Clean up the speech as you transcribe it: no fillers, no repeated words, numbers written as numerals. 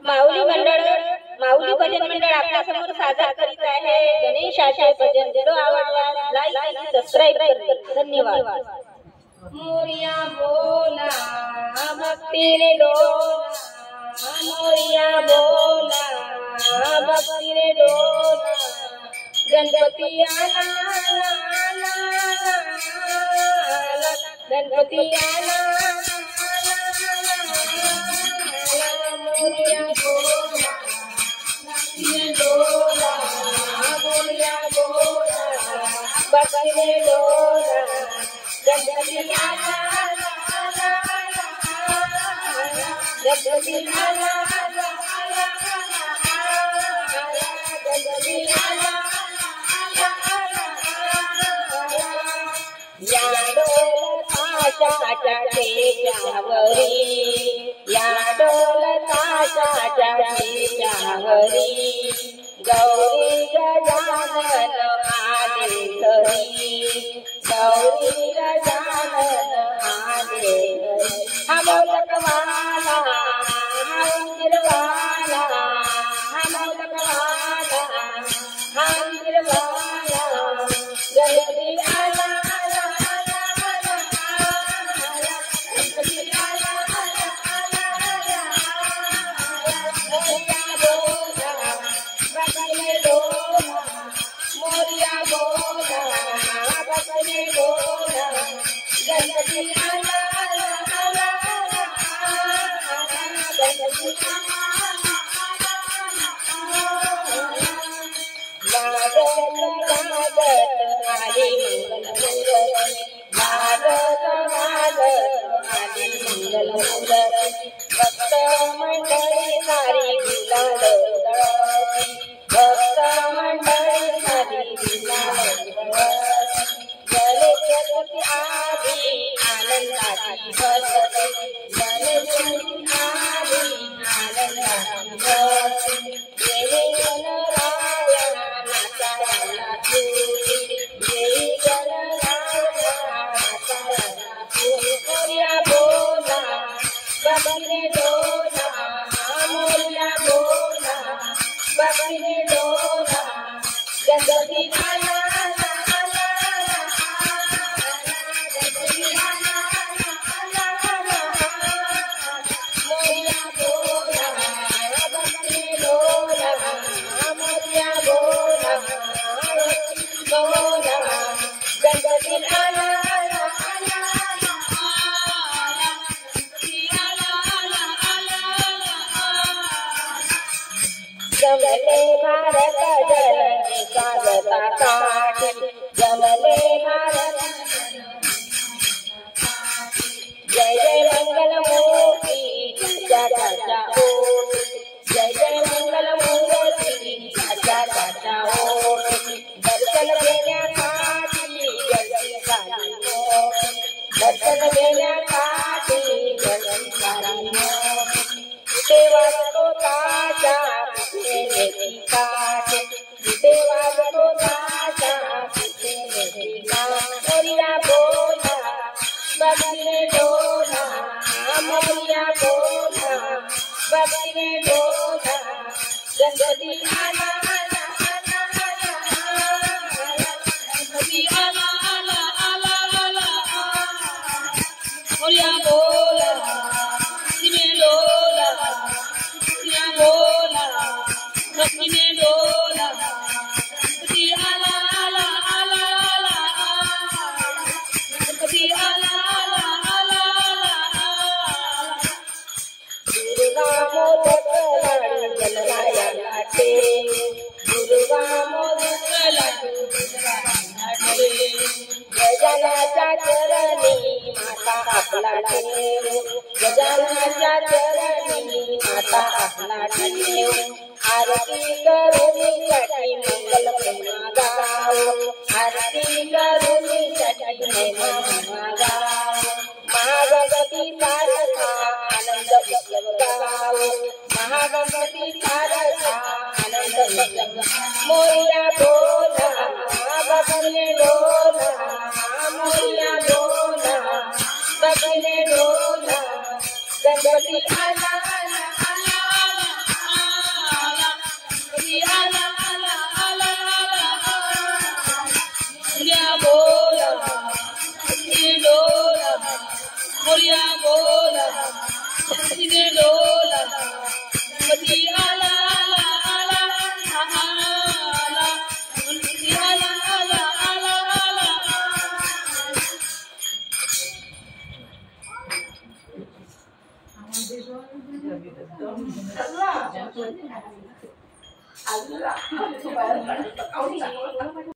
माऊली भजन मंडळ आपल्या समोर सादर करीत आहे गणेशाचे भजन. जर आवडल्यास लाईक आणि सबस्क्राइब करा. धन्यवाद. मोरिया बोला भक्ती रे डोला, मोरिया बोला भक्ती रे डोला, गणपती आला गणपती आला, मोरिया बोला भक्ती रे डोला, मोरिया बोला भक्ती रे डोला, गणपती आला गणपती आला गणपती आला. या डोलताशाच्या ठेच्यावरी, या डोलताशाच्या ठेच्यावरी, गौरी गजानन आले घरी, गौरी गजानन आले घरी. हा मोदकवाला हा उंदीरवाला, हा मोदकवाला हा उंदीरवाला, गणपती आला गणपती आला, मोरिया बोला भक्ती रे डोला, मोरिया बोला भक्ती रे डोला, गणपती आला गणपती आला. वाजत वाजत आली मंगलमूर्ती, वाजत वाजत आली मंगलमूर्ती, भक्त मंडळी सारी गुलाल उधळती, भक्त मंडळी सारी गुलाल उधळती, गणेशचतुर्थी आली आनंदाची बसती, गणेशचतुर्थी आली आनंदाची बसती, देवी गणराया नाचायला तुझी, देवी गणराया नाचायला तुझी. मोरिया बोला भक्ती रे डोला, मोरिया बोला भक्ती रे डोला, गणपती आला गणपती आला, मोरिया बोला भक्ती रे डोला, मोरिया बोला बोला, गणपती आला जमले भारत जननी स्वागता काठी, जमले भारत जय जय मंगल मूर्ती चाचा चाचा ओटी, जय जय मंगल मूर्ती चाचा चाचा ओटी, दर्शन घेण्यासाठी गर्दी झाली मोठी, दर्शन घेण्यासाठी गर्दी झाली मोठी. कुठे वाजतो ताशा कुठे नेती काठ, कुठे वाजतो ताशा कुठे नेती काठ. मोरिया बोला भक्ती रे डोला, मोरिया बोला भक्ती रे डोला, गणपती आला गणपती आला मोरिया बोला भक्ती रे डोला, मोरिया बोला भक्ती रे डोला, गणपती आला गणपती आला. दुर्गा मोदक लाडू गणरायाला ठेव, दुर्गा मोदक लाडू गणरायाला ठेव, गजाननाच्या चरणी माता आपला ठेव, गजाननाच्या चरणी माता आपला ठेव. आरती करुणीसाठी मंगल महिमा गाव, आरती करुणीसाठी महिमा गाव. महागणपती सारखा आनंद उत्सव गाव, महागणपती सारखा आनंद उत्सव. मोरिया बोला बगले डोला मोरिया बोला बगले डोला गणपति आला आला आला आला आला आला आला मोरिया बोला बगले डोला मोरिया बोला बगले डोला गणपति आला आला आला आला गणपति आला आला आला आला Allah